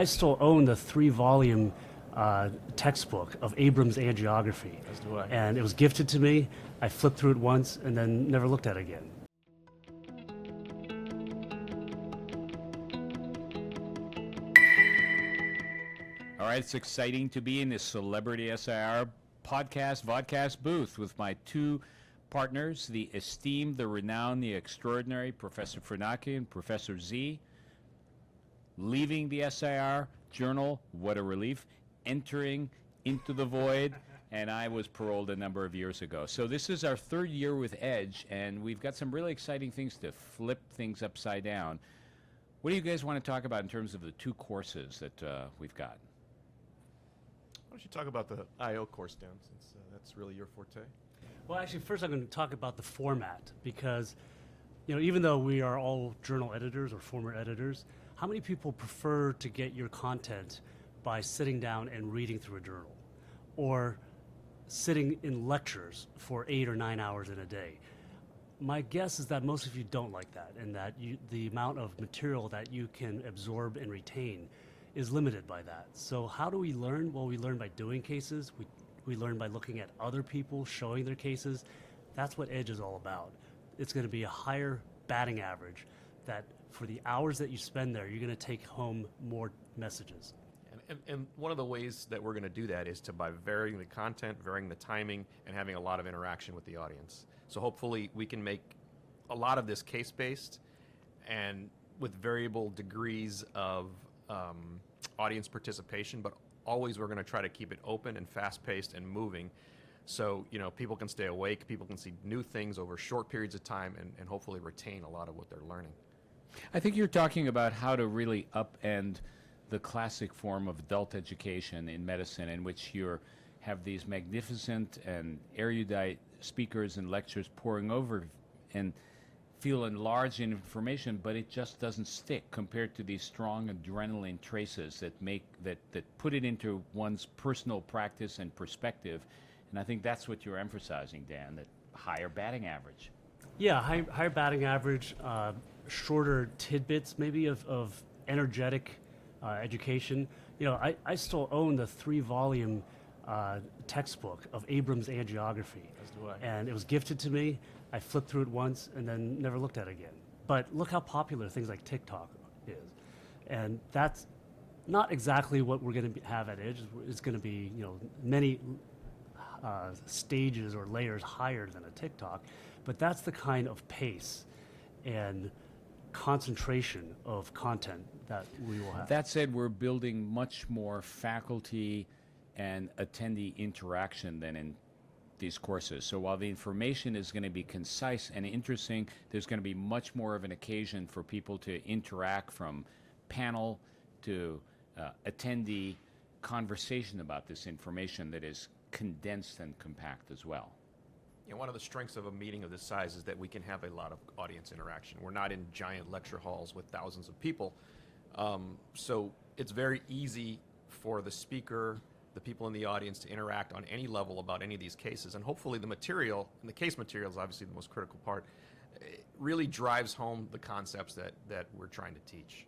I still own the 3-volume textbook of Abrams angiography. As do I. And it was gifted to me. I flipped through it once and then never looked at it again. All right, it's exciting to be in this Celebrity FSIR podcast, vodcast booth with my two partners, the esteemed, the renowned, the extraordinary Professor Funaki and Professor Sze, leaving the FSIR journal, what a relief, entering into the void, and I was paroled a number of years ago. So this is our third year with Edge, and we've got some really exciting things to flip things upside down. What do you guys want to talk about in terms of the two courses that we've got? Why don't you talk about the I.O. course, Dan, since that's really your forte? Well, actually, first I'm going to talk about the format because, even though we are all journal editors or former editors, how many people prefer to get your content by sitting down and reading through a journal or sitting in lectures for 8 or 9 hours in a day? My guess is that most of you don't like that, and that the amount of material that you can absorb and retain is limited by that. So how do we learn? Well, we learn by doing cases. We learn by looking at other people showing their cases. That's what Edge is all about. It's going to be a higher batting average that for the hours that you spend there, you're going to take home more messages. And one of the ways that we're going to do that is by varying the content, varying the timing, and having a lot of interaction with the audience. So hopefully we can make a lot of this case-based and with variable degrees of audience participation, but always we're going to try to keep it open and fast-paced and moving. So, people can stay awake, people can see new things over short periods of time and hopefully retain a lot of what they're learning. I think you're talking about how to really upend the classic form of adult education in medicine, in which you have these magnificent and erudite speakers and lectures pouring over and feel enlarged in information, but it just doesn't stick compared to these strong adrenaline traces that put it into one's personal practice and perspective. And I think that's what you're emphasizing, Dan, that higher batting average. Yeah, higher batting average, shorter tidbits maybe of energetic education. I still own the 3-volume textbook of Abrams angiography. As do I. And it was gifted to me. I flipped through it once and then never looked at it again. But look how popular things like TikTok is. And that's not exactly what we're going to have at Edge. It's going to be, many stages or layers higher than a TikTok. But that's the kind of pace and concentration of content that we will have. That said, we're building much more faculty and attendee interaction than in these courses. So while the information is going to be concise and interesting, there's going to be much more of an occasion for people to interact, from panel to attendee conversation about this information that is condensed and compact as well. One of the strengths of a meeting of this size is that we can have a lot of audience interaction. We're not in giant lecture halls with thousands of people. So it's very easy for the speaker, the people in the audience, to interact on any level about any of these cases. And hopefully the material, and the case material is obviously the most critical part, it really drives home the concepts that we're trying to teach.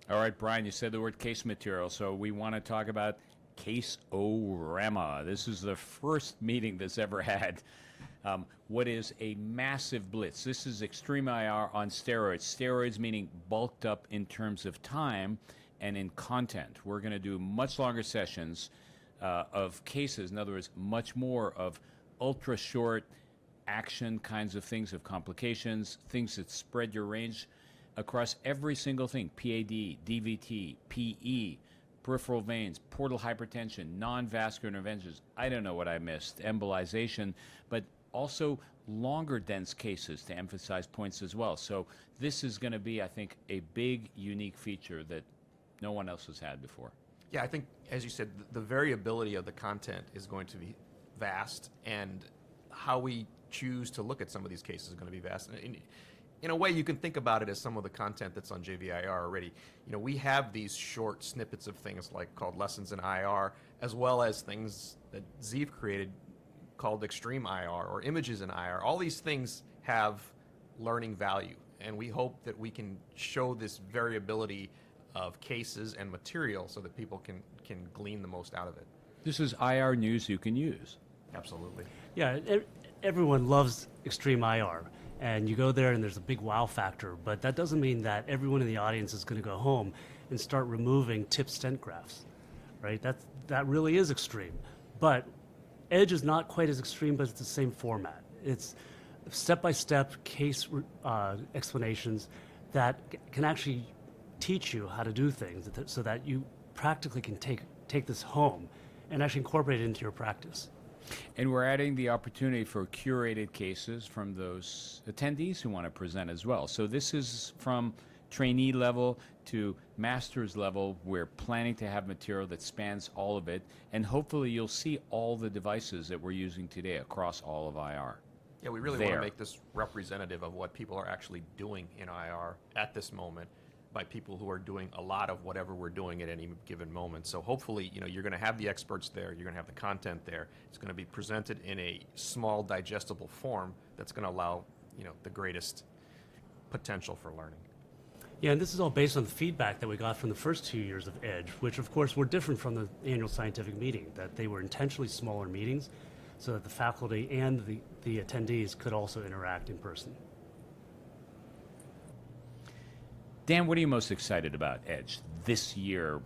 All right, Brian, you said the word case material, so we want to talk about Case-O-Rama. This is the first meeting this ever had. What is a massive blitz. This is extreme IR on steroids. Steroids meaning bulked up in terms of time and in content. We're going to do much longer sessions of cases. In other words, much more of ultra short action kinds of things, of complications, things that spread your range across every single thing: PAD, DVT, PE, peripheral veins, portal hypertension, non-vascular interventions. I don't know what I missed, embolization, but also longer dense cases to emphasize points as well. So this is going to be, I think, a big, unique feature that no one else has had before. Yeah, I think, as you said, the variability of the content is going to be vast, and how we choose to look at some of these cases is going to be vast. And in a way, you can think about it as some of the content that's on JVIR already. We have these short snippets of things like called Lessons in IR, as well as things that Ziv created called Extreme IR or Images in IR. All these things have learning value, and we hope that we can show this variability of cases and material so that people can glean the most out of it. This is IR news you can use. Absolutely. Yeah, everyone loves extreme IR, and you go there and there's a big wow factor, but that doesn't mean that everyone in the audience is going to go home and start removing tip stent grafts, right? That really is extreme. But Edge is not quite as extreme, but it's the same format. It's step-by-step case explanations that can actually teach you how to do things so that you practically can take this home and actually incorporate it into your practice. And we're adding the opportunity for curated cases from those attendees who want to present as well. So this is from trainee level to master's level. We're planning to have material that spans all of it, and hopefully you'll see all the devices that we're using today across all of IR. Yeah, we really want There. to make this representative of what people are actually doing in IR at this moment by people who are doing a lot of whatever we're doing at any given moment. So hopefully, you're going to have the experts there, you're going to have the content there. It's going to be presented in a small, digestible form that's going to allow, the greatest potential for learning. Yeah, and this is all based on the feedback that we got from the first 2 years of Edge, which of course were different from the annual scientific meeting, that they were intentionally smaller meetings so that the faculty and the attendees could also interact in person. Dan, what are you most excited about Edge this year?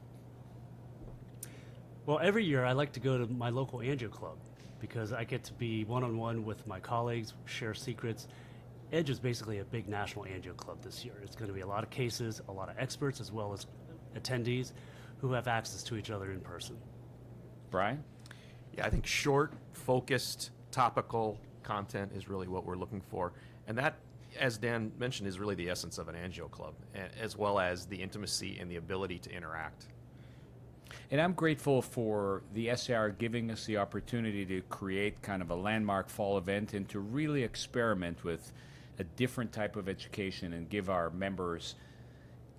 Well, every year I like to go to my local angio club because I get to be one-on-one with my colleagues, share secrets. Edge is basically a big national angio club this year. It's going to be a lot of cases, a lot of experts, as well as attendees who have access to each other in person. Brian? Yeah, I think short, focused, topical content is really what we're looking for. And that, as Dan mentioned, is really the essence of an angio club, as well as the intimacy and the ability to interact. And I'm grateful for the FSIR giving us the opportunity to create kind of a landmark fall event and to really experiment with a different type of education and give our members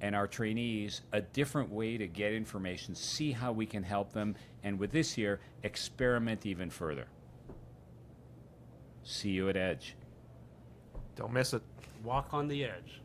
and our trainees a different way to get information, see how we can help them, and with this year, experiment even further. See you at Edge. Don't miss it. Walk on the edge.